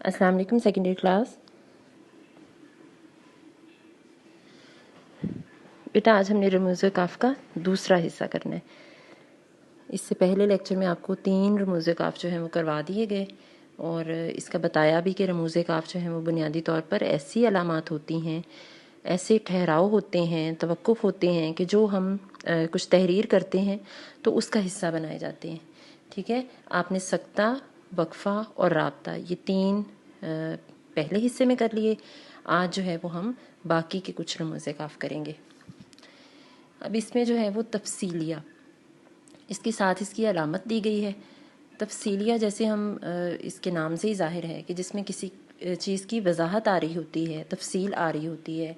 अस्सलाम वालेकुम secondary class. बेटा आज हमने रमूज़ काफ़ का दूसरा हिस्सा करना है। इससे पहले लेक्चर में आपको 3 रमूज़ काफ़ जो हैं वो करवा दिए गए और इसका बताया भी कि रमूज़ काफ़ जो हैं वो बुनियादी तौर पर ऐसी अलामात होती हैं, ऐसे ठहराव होते हैं, तवक्कुफ़ होते हैं कि जो हम कुछ तहरीर करते हैं तो उसका हिस्सा बनाए जाते हैं। ठीक है, आपने सक्ता, वक्फ़ा और राब्ता ये 3 पहले हिस्से में कर लिए। आज जो है वो हम बाकी के कुछ रमूज़ काफ़ करेंगे। अब इसमें जो है वो तफसीलिया, इसके साथ इसकी अलामत दी गई है। तफसीलिया जैसे हम इसके नाम से ही ज़ाहिर है कि जिसमें किसी चीज़ की वजाहत आ रही होती है, तफसील आ रही होती है।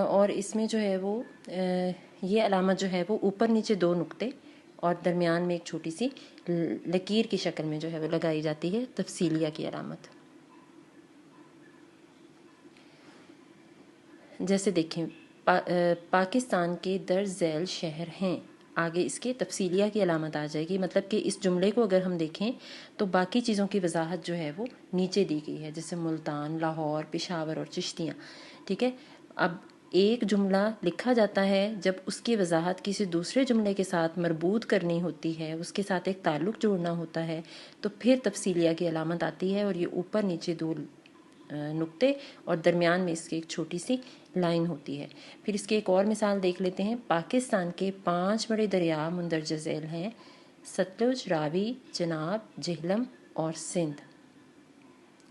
और इसमें जो है वो ये अलामत जो है वो ऊपर नीचे 2 नुक्ते और दरमियान में एक छोटी सी लकीर की शक्ल में जो है वो लगाई जाती है तफसीलिया की अलामत। जैसे देखें पाकिस्तान के दर्ज झैल शहर हैं, आगे इसके तफसीलिया की अलामत आ जाएगी। मतलब कि इस जुमले को अगर हम देखें तो बाकी चीज़ों की वजाहत जो है वो नीचे दी गई है, जैसे मुल्तान, लाहौर, पेशावर और चिश्तियाँ। ठीक है, अब एक जुमला लिखा जाता है जब उसकी वजाहत किसी दूसरे जुमले के साथ मरबूत करनी होती है, उसके साथ एक ताल्लुक़ जोड़ना होता है, तो फिर तफसीलिया की अलामत आती है और ये ऊपर नीचे 2 नुक्ते और दरमियान में इसकी एक छोटी सी लाइन होती है। फिर इसकी एक और मिसाल देख लेते हैं। पाकिस्तान के 5 बड़े दरिया मुंदरज झैल हैं, सतलुज, रावी, चनाब, झेलम और सिंध।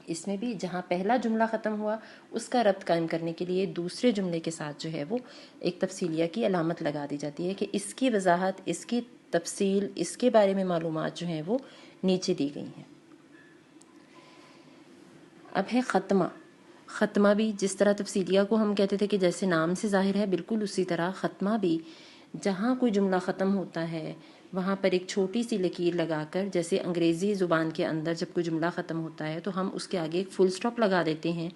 इसमें भी जहाँ पहला जुमला ख़त्म हुआ उसका रब्त कायम करने के लिए दूसरे जुमले के साथ जो है वो एक तफसीलिया की अलामत लगा दी जाती है कि इसकी वजाहत, इसकी तफसील, इसके बारे में मालूमात जो हैं वो नीचे दी गई हैं। अब है ख़त्मा। ख़त्मा भी जिस तरह तफसीलिया को हम कहते थे कि जैसे नाम से ज़ाहिर है, बिल्कुल उसी तरह ख़त्मा भी जहाँ कोई जुमला ख़त्म होता है वहाँ पर एक छोटी सी लकीर लगाकर, जैसे अंग्रेज़ी ज़ुबान के अंदर जब कोई जुमला ख़त्म होता है तो हम उसके आगे एक फुल स्टॉप लगा देते हैं।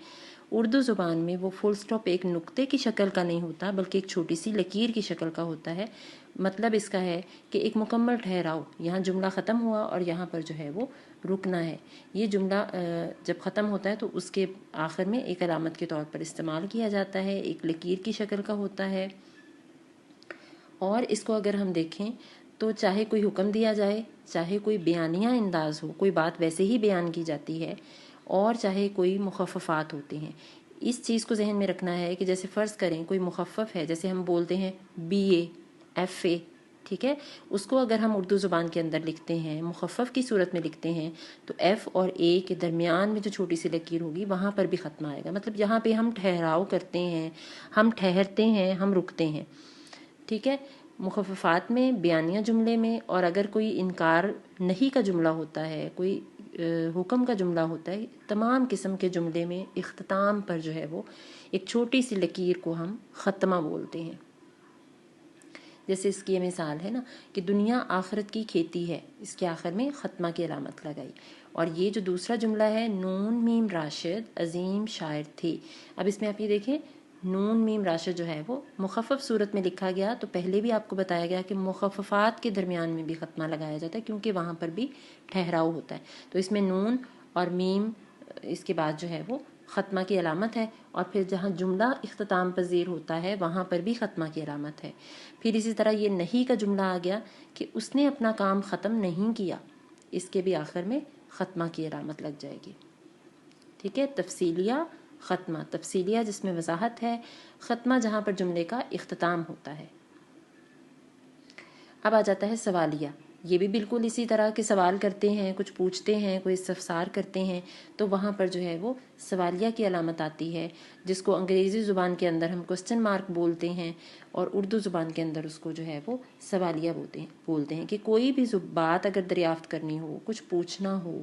उर्दू ज़ुबान में वो फुल स्टॉप एक नुक्ते की शक्ल का नहीं होता बल्कि एक छोटी सी लकीर की शक्ल का होता है। मतलब इसका है कि एक मुकम्मल ठहराव, यहाँ जुमला ख़त्म हुआ और यहाँ पर जो है वो रुकना है। ये जुमला जब ख़त्म होता है तो उसके आखिर में एक अलामत के तौर पर इस्तेमाल किया जाता है, एक लकीर की शक्ल का होता है। और इसको अगर हम देखें तो चाहे कोई हुक्म दिया जाए, चाहे कोई बयानिया अंदाज हो, कोई बात वैसे ही बयान की जाती है, और चाहे कोई मुखफ़फ़ात होते हैं। इस चीज़ को जहन में रखना है कि जैसे फ़र्ज़ करें कोई मुखफ़फ़ है, जैसे हम बोलते हैं BA, FA, ठीक है, उसको अगर हम उर्दू ज़ुबान के अंदर लिखते हैं, मुखफ़फ़ की सूरत में लिखते हैं, तो F और A के दरमियान में जो छोटी सी लकीर होगी वहाँ पर भी ख़त्म आएगा। मतलब यहाँ पे हम ठहराव करते हैं, हम ठहरते हैं, हम रुकते हैं। ठीक है, मुखफ़फ़ात में, बयानिया जुमले में, और अगर कोई इनकार नहीं का जुमला होता है, कोई हुक्म का जुमला होता है, तमाम किस्म के जुमले में इख्तिताम पर जो है वो एक छोटी सी लकीर को हम ख़त्मा बोलते हैं। जैसे इसकी ये मिसाल है ना कि दुनिया आखिरत की खेती है, इसके आखिर में ख़त्मा की अलामत लगाई। और ये जो दूसरा जुमला है, नून मीम राशिद अजीम शायर थे। अब इसमें आप ये देखें, नून मीम राशिद जो है वो मुखफ़फ़ सूरत में लिखा गया, तो पहले भी आपको बताया गया कि मुखफ़फ़ात के दरमियान में भी ख़त्मा लगाया जाता है क्योंकि वहाँ पर भी ठहराव होता है। तो इसमें नून और मीम इसके बाद जो है वो ख़त्मा की अलामत है, और फिर जहाँ जुमला इख्तिताम पजीर होता है वहाँ पर भी ख़त्मा की अलामत है। फिर इसी तरह ये नहीं का जुमला आ गया कि उसने अपना काम ख़त्म नहीं किया, इसके भी आखिर में ख़त्मा की अलामत लग जाएगी। ठीक है, तफसीलिया, ख़त्मा। तफसीलिया जिसमें वजाहत है, ख़त्मा जहाँ पर जुमले का इख्तिताम होता है। अब आ जाता है सवालिया। ये भी बिल्कुल इसी तरह के सवाल करते हैं, कुछ पूछते हैं, कोई इस्तफसार करते हैं, तो वहाँ पर जो है वो सवालिया की अलामत आती है, जिसको अंग्रेज़ी ज़ुबान के अंदर हम क्वेश्चन मार्क बोलते हैं और उर्दू ज़ुबान के अंदर उसको जो है वो सवालिया बोलते हैं कि कोई भी बात अगर दरियाफ़्त करनी हो, कुछ पूछना हो,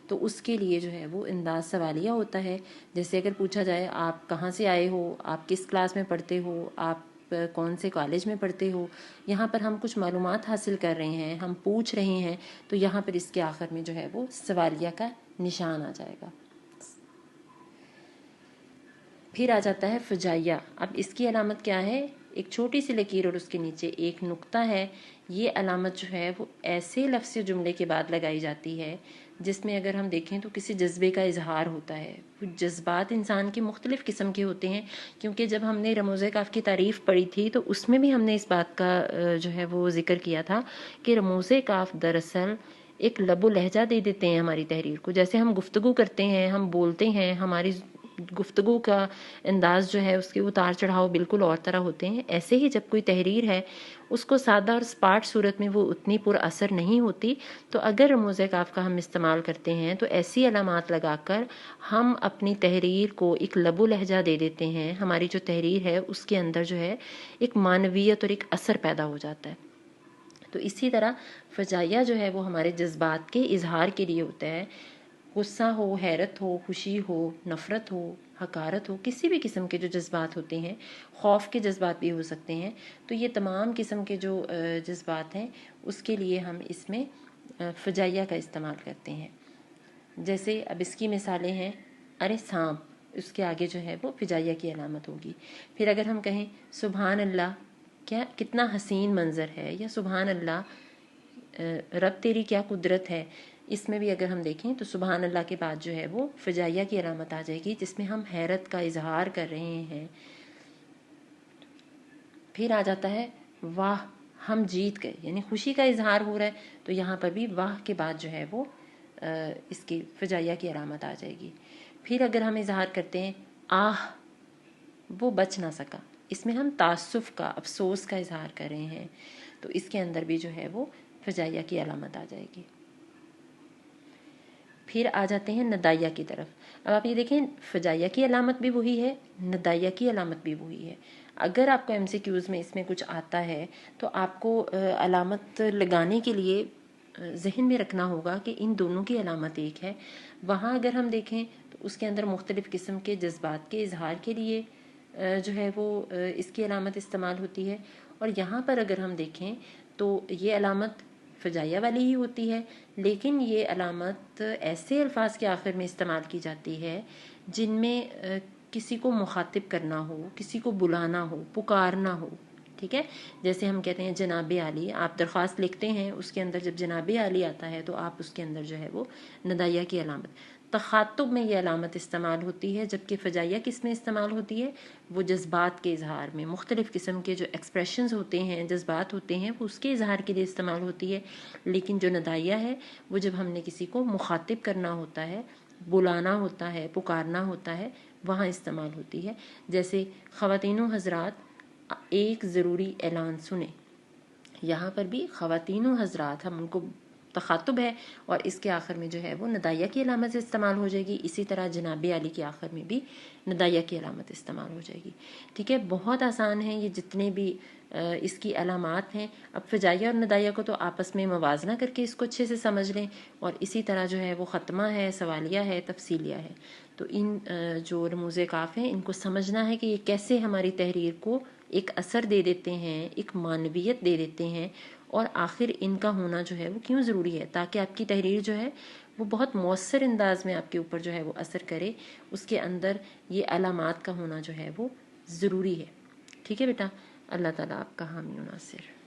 तो उसके लिए जो है वो अंदाज़ सवालिया होता है। जैसे अगर पूछा जाए आप कहाँ से आए हो, आप किस क्लास में पढ़ते हो, आप कौन से कॉलेज में पढ़ते हो, यहाँ पर हम कुछ मालूमात हासिल कर रहे हैं, हम पूछ रहे हैं, तो यहाँ पर इसके आखिर में जो है वो सवालिया का निशान आ जाएगा। फिर आ जाता है फजाइया। अब इसकी अलामत क्या है, एक छोटी सी लकीर और उसके नीचे एक नुक्ता है। ये अलामत जो है वो ऐसे लफ्ज़ जुमले के बाद लगाई जाती है جس میں اگر ہم دیکھیں تو کسی جذبے کا اظہار ہوتا ہے. وہ جذبات انسان کے مختلف قسم کے ہوتے ہیں، کیونکہ جب ہم نے رموز کاف کی تعریف پڑھی تھی تو اس میں بھی ہم نے اس بات کا جو ہے وہ ذکر کیا تھا کہ رموز کاف دراصل ایک لب و لہجہ دے دیتے ہیں ہماری تحریر کو. جیسے ہم گفتگو کرتے ہیں، ہم بولتے ہیں، ہماری گفتگو کا انداز جو ہے اس کے اتار چڑھاؤ بالکل اور طرح ہوتے ہیں، ایسے ہی جب کوئی تحریر ہے اس کو سادہ اور سپاٹ صورت میں وہ اتنی پر اثر نہیں ہوتی. تو اگر رموز کاف کا ہم استعمال کرتے ہیں تو ایسی علامات لگا کر ہم اپنی تحریر کو ایک لب و لہجہ دے دیتے ہیں. ہماری جو تحریر ہے اس کے اندر جو ہے ایک معنویت اور ایک اثر پیدا ہو جاتا ہے. تو اسی طرح فجائیہ جو ہے وہ ہمارے جذبات کے اظہار کے لیے ہوتا ہے. غصہ ہو، حیرت ہو، خوشی ہو، نفرت ہو، حقارت ہو، کسی بھی قسم کے جو جذبات ہوتے ہیں، خوف کے جذبات بھی ہو سکتے ہیں. تو یہ تمام قسم کے جو جذبات ہیں اس کے لیے ہم اس میں فجائیہ کا استعمال کرتے ہیں. جیسے اب اس کی مثالیں ہیں، ارے سانپ، اس کے آگے جو ہے وہ فجائیہ کی علامت ہوگی. پھر اگر ہم کہیں سبحان اللہ، کیا کتنا حسین منظر ہے، یا سبحان اللہ رب تیری کیا قدرت ہے، اس میں بھی اگر ہم دیکھیں تو سبحان اللہ کے بعد جو ہے وہ فجائیہ کی علامت آ جائے گی جس میں ہم حیرت کا اظہار کر رہے ہیں. پھر آ جاتا ہے واہ ہم جیت گئے، یعنی خوشی کا اظہار ہو رہا ہے، تو یہاں پر بھی واہ کے بعد جو ہے وہ اس کی فجائیہ کی علامت آ جائے گی. پھر اگر ہم اظہار کرتے ہیں آہ وہ بچ نہ سکا، اس میں ہم تاسف کا، افسوس کا اظہار کر رہے ہیں، تو اس کے اندر بھی جو ہے وہ فجائیہ کی علامت آ جائے گی. پھر آ جاتے ہیں ندائیہ کی طرف. اب آپ یہ دیکھیں فجائیہ کی علامت بھی وہی ہے، ندائیہ کی علامت بھی وہی ہے. اگر آپ کو MCQs میں اس میں کچھ آتا ہے تو آپ کو علامت لگانے کے لیے ذہن میں رکھنا ہوگا کہ ان دونوں کی علامت ایک ہے. وہاں اگر ہم دیکھیں تو اس کے اندر مختلف قسم کے جذبات کے اظہار کے لیے جو ہے وہ اس کی علامت استعمال ہوتی ہے، اور یہاں پر اگر ہم دیکھیں تو یہ علامت فجائیہ والی ہی ہوتی ہے، لیکن یہ علامت ایسے الفاظ کے آخر میں استعمال کی جاتی ہے جن میں کسی کو مخاطب کرنا ہو، کسی کو بلانا ہو، پکارنا ہو. ٹھیک ہے، جیسے ہم کہتے ہیں جناب عالی، آپ درخواست لکھتے ہیں، اس کے اندر جب جناب عالی آتا ہے تو آپ اس کے اندر جو ہے وہ ندائیہ کی علامت. تخاطب میں یہ علامت استعمال ہوتی ہے، جبکہ فجائیہ کس میں استعمال ہوتی ہے؟ وہ جذبات کے اظہار میں. مختلف قسم کے جو ایکسپریشنز ہوتے ہیں، جذبات ہوتے ہیں، وہ اس کے اظہار کے لیے استعمال ہوتی ہے. لیکن جو ندائیہ ہے وہ جب ہم نے کسی کو مخاطب کرنا ہوتا ہے، بلانا ہوتا ہے، پکارنا ہوتا ہے، وہاں استعمال ہوتی ہے. جیسے خواتین و حضرات ایک ضروری اعلان سنیں، یہاں پر بھی خواتین و حضرات ہم ان کو تخاطب ہے اور اس کے آخر میں جو ہے وہ ندائیہ کی علامت استعمال ہو جائے گی. اسی طرح جناب عالی کے آخر میں بھی ندائیہ کی علامت استعمال ہو جائے گی. ٹھیک ہے، بہت آسان ہے یہ جتنے بھی اس کی علامات ہیں. اب فجائیہ اور ندائیہ کو تو آپس میں موازنہ کر کے اس کو اچھے سے سمجھ لیں، اور اسی طرح جو ہے وہ ختمہ ہے، سوالیہ ہے، تفصیلیہ ہے. تو ان جو رموز کاف ہیں ان کو سمجھنا ہے کہ یہ کیسے ہماری تحریر کو ایک اثر دے دیتے ہیں، ایک معنویت دے دیتے ہیں، اور آخر ان کا ہونا جو ہے وہ کیوں ضروری ہے، تاکہ آپ کی تحریر جو ہے وہ بہت مؤثر انداز میں آپ کے اوپر جو ہے وہ اثر کرے. اس کے اندر یہ علامات کا ہونا جو ہے وہ ضروری ہے. ٹھیک ہے بیٹا، اللہ تعالیٰ آپ کا حامی و ناصر.